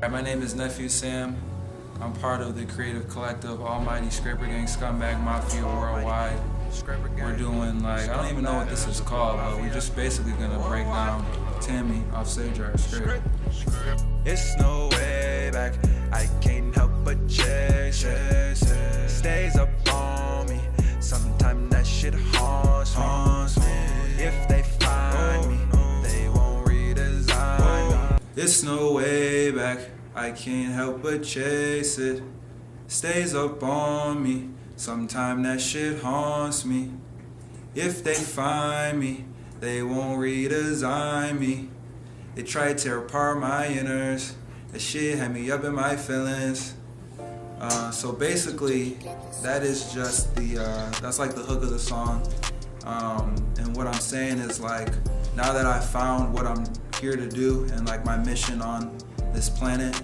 Hi, my name is Nephew Sam. I'm part of the creative collective Almighty Scraper Gang Scumbag Mafia Worldwide. We're doing I don't even know what this is called, but we're just basically gonna break down T.A.M.I off Sage Art Scrape. It's no way back, I can't help but chase it. Stays up on me, sometimes that shit haunts me. If they find me, they won't redesign me. It's no way back, I can't help but chase it. Stays up on me, sometime that shit haunts me. If they find me, they won't redesign me. They try to tear apart my inners. That shit had me up in my feelings. So basically, that is just that's like the hook of the song. And what I'm saying is now that I found what I'm here to do and my mission on this planet,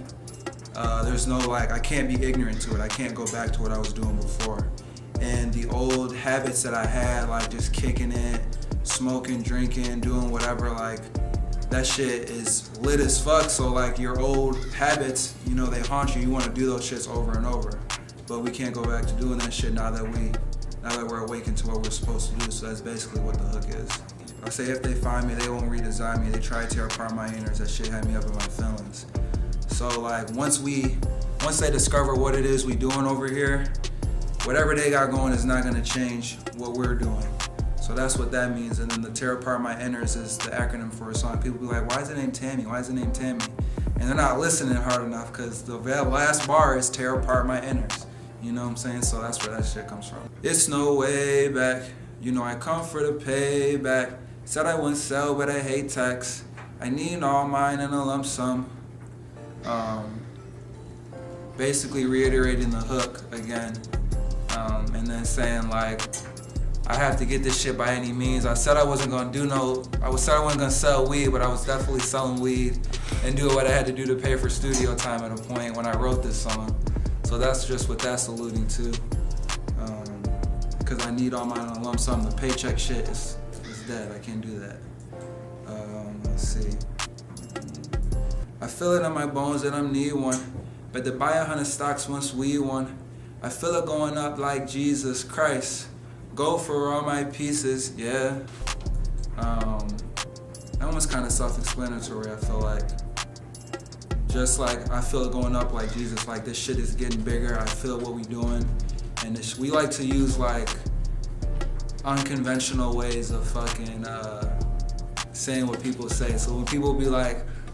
there's no I can't be ignorant to it. I can't go back to what I was doing before. And the old habits that I had, just kicking it, smoking, drinking, doing whatever, that shit is lit as fuck. So your old habits, they haunt you. You want to do those shits over and over. But we can't go back to doing that shit now that we're awakened to what we're supposed to do. So that's basically what the hook is. I say if they find me, they won't redesign me. They try to tear apart my innards. That shit had me up in my feelings. So once they discover what it is we doing over here, whatever they got going is not gonna change what we're doing. So that's what that means. And then the tear apart my innards is the acronym for a song. People be like, why is it named T.A.M.I? Why is it named T.A.M.I? And they're not listening hard enough because the last bar is tear apart my innards. You know what I'm saying? So that's where that shit comes from. It's no way back. I come for the payback. Said I wouldn't sell, but I hate tax. I need all mine in a lump sum. Basically reiterating the hook again. And then saying I have to get this shit by any means. I said I wasn't gonna I wasn't gonna sell weed, but I was definitely selling weed and doing what I had to do to pay for studio time at a point when I wrote this song. So that's just what that's alluding to. Because I need all mine in a lump sum. The paycheck shit is dead. I can't do that. Let's see. I feel it in my bones that I'm need one. But to buy 100 stocks once we won. I feel it going up like Jesus Christ. Go for all my pieces, yeah. That one's kind of self-explanatory, I feel like. Just I feel it going up like Jesus, this shit is getting bigger, I feel what we doing. And we like to use unconventional ways of fucking saying what people say. So when people be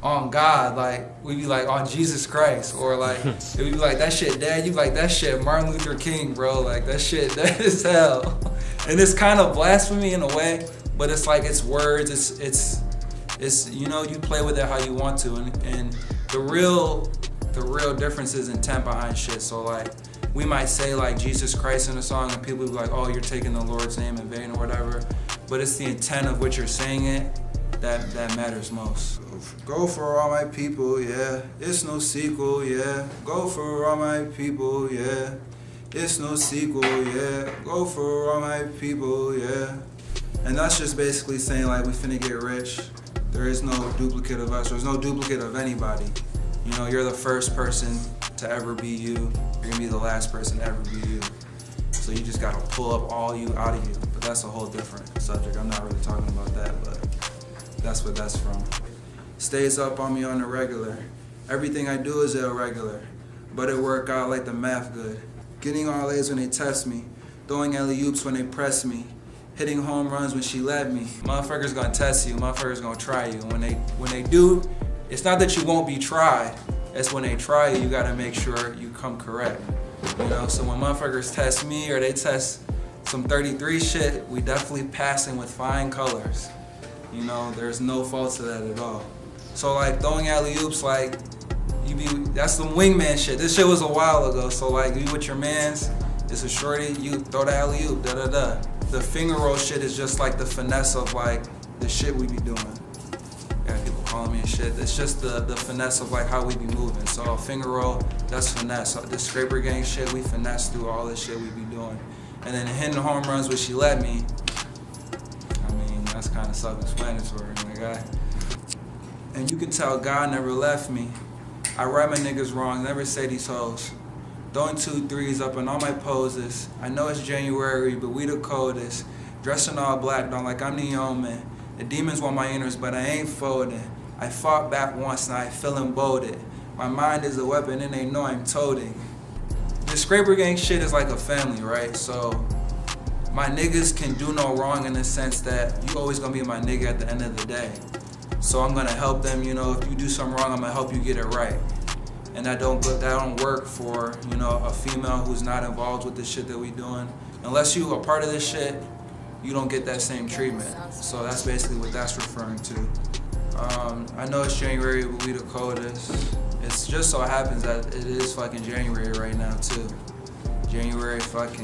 on God, we be on Jesus Christ, or it would be that shit Dad, you that shit Martin Luther King, bro, that shit dead as hell. And it's kind of blasphemy in a way, but it's it's words, it's you play with it how you want to, and the real difference is intent behind shit. So we might say Jesus Christ in a song and people be oh, you're taking the Lord's name in vain or whatever, but it's the intent of what you're saying it that matters most. Go for all my people, yeah. It's no sequel, yeah. Go for all my people, yeah. It's no sequel, yeah. Go for all my people, yeah. And that's just basically saying we finna get rich. There is no duplicate of us. There's no duplicate of anybody. You're the first person to ever be you. You're gonna be the last person to ever be you. So you just gotta pull up all you out of you. But that's a whole different subject. I'm not really talking about that, but that's what that's from. Stays up on me on the regular. Everything I do is irregular, but it work out like the math good. Getting all A's when they test me, throwing alley-oops when they press me, hitting home runs when she let me. Motherfuckers gonna test you, motherfuckers gonna try you. When they do, it's not that you won't be tried, it's when they try you, you gotta make sure you come correct. So when motherfuckers test me or they test some 33 shit, we definitely passing with fine colors. There's no fault to that at all. So throwing alley-oops, that's some wingman shit. This shit was a while ago. So you with your mans, it's a shorty, you throw the alley-oop, da-da-da. The finger roll shit is just the finesse of the shit we be doing. Yeah, people calling me and shit. It's just the finesse of how we be moving. So finger roll, that's finesse. The scraper gang shit, we finesse through all this shit we be doing. And then hitting home runs when she let me, that's kind of self-explanatory, my guy. And you can tell God never left me. I write my niggas wrong, never say these hoes. Throwing 2 threes up in all my poses. I know it's January, but we the coldest. Dressing all black, don't like I'm the omen. The demons want my innards, but I ain't folding. I fought back once, now I feel emboldened. My mind is a weapon and they know I'm toting. The Scraper Gang shit is like a family, right? So my niggas can do no wrong in the sense that you always gonna be my nigga at the end of the day. So I'm gonna help them, you know, if you do something wrong, I'm gonna help you get it right. And that don't work for, you know, a female who's not involved with the shit that we doing. Unless you a part of this shit, you don't get that same treatment. So that's basically what that's referring to. I know it's January, but we the coldest. It's just so happens that it is fucking January right now too. January 20th,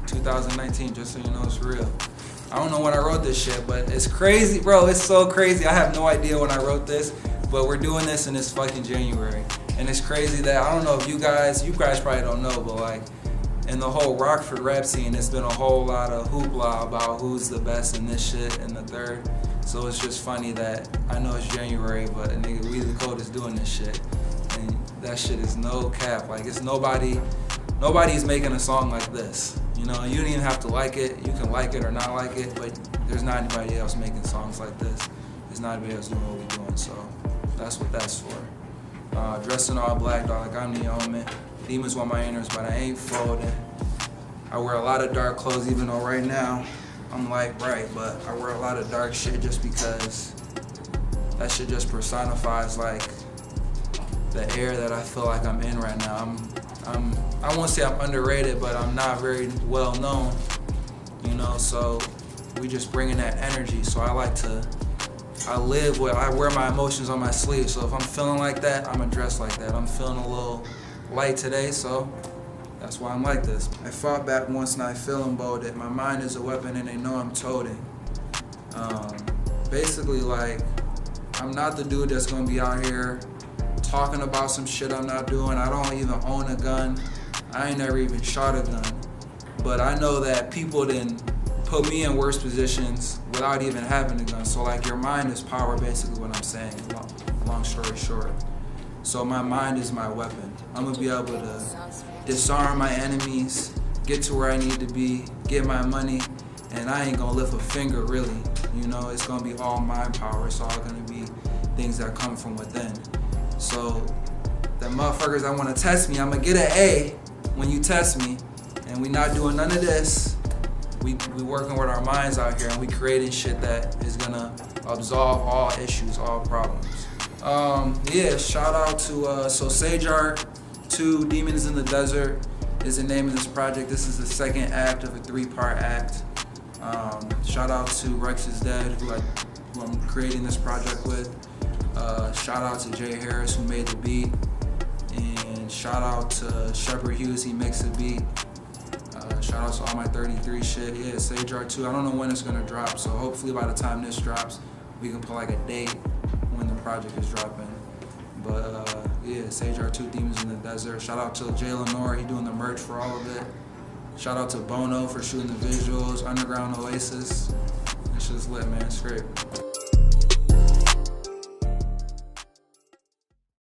2019, just so you know it's real. I don't know when I wrote this shit, but it's crazy, bro. It's so crazy. I have no idea when I wrote this, but we're doing this and it's fucking January. And it's crazy that, I don't know if you guys probably don't know, but like, in the whole Rockford rap scene, it's been a whole lot of hoopla about who's the best in this shit and the third. So it's just funny that I know it's January, but nigga, we the coldest doing this shit. And that shit is no cap. Like, it's nobody's making a song like this. You know, you don't even have to like it. You can like it or not like it, but there's not anybody else making songs like this. There's not anybody else doing what we're doing, so that's what that's for. Dressing all black, dog, like I'm the omen. Demons want my innards, but I ain't folding. I wear a lot of dark clothes, even though right now I'm light bright, but I wear a lot of dark shit just because that shit just personifies like the air that I feel like I'm in right now. I won't say I'm underrated, but I'm not very well known, you know, so we just bringing that energy. So I wear my emotions on my sleeve. So if I'm feeling like that, I'm dressed like that. I'm feeling a little light today, so that's why I'm like this. I fought back once and I feel emboldened. My mind is a weapon and they know I'm toting. Basically, like, I'm not the dude that's gonna be out here talking about some shit I'm not doing. I don't even own a gun. I ain't never even shot a gun. But I know that people didn't put me in worse positions without even having a gun. So like, your mind is power, basically what I'm saying, long story short. So my mind is my weapon. I'm gonna be able to disarm my enemies, get to where I need to be, get my money, and I ain't gonna lift a finger really. You know, it's gonna be all mind power. It's all gonna be things that come from within. So the motherfuckers that wanna test me, I'm gonna get an A when you test me, and we not doing none of this. We working with our minds out here, and we creating shit that is gonna absolve all issues, all problems. Yeah, shout out to Sage Art 2, Demons in the Desert is the name of this project. This is the second act of a 3-part act. Shout out to Rex is Dead, who I'm creating this project with. Shout out to Jay Harris, who made the beat. And shout out to Shepard Hughes, he mixed the beat. Shout out to all my 33 shit. Yeah, Sage Art 2. I don't know when it's gonna drop, so hopefully by the time this drops, we can put like a date when the project is dropping. But yeah, Sage Art 2, Demons in the Desert. Shout out to Jay Lenore, he doing the merch for all of it. Shout out to Bono for shooting the visuals. Underground Oasis. That shit's lit, man. It's great.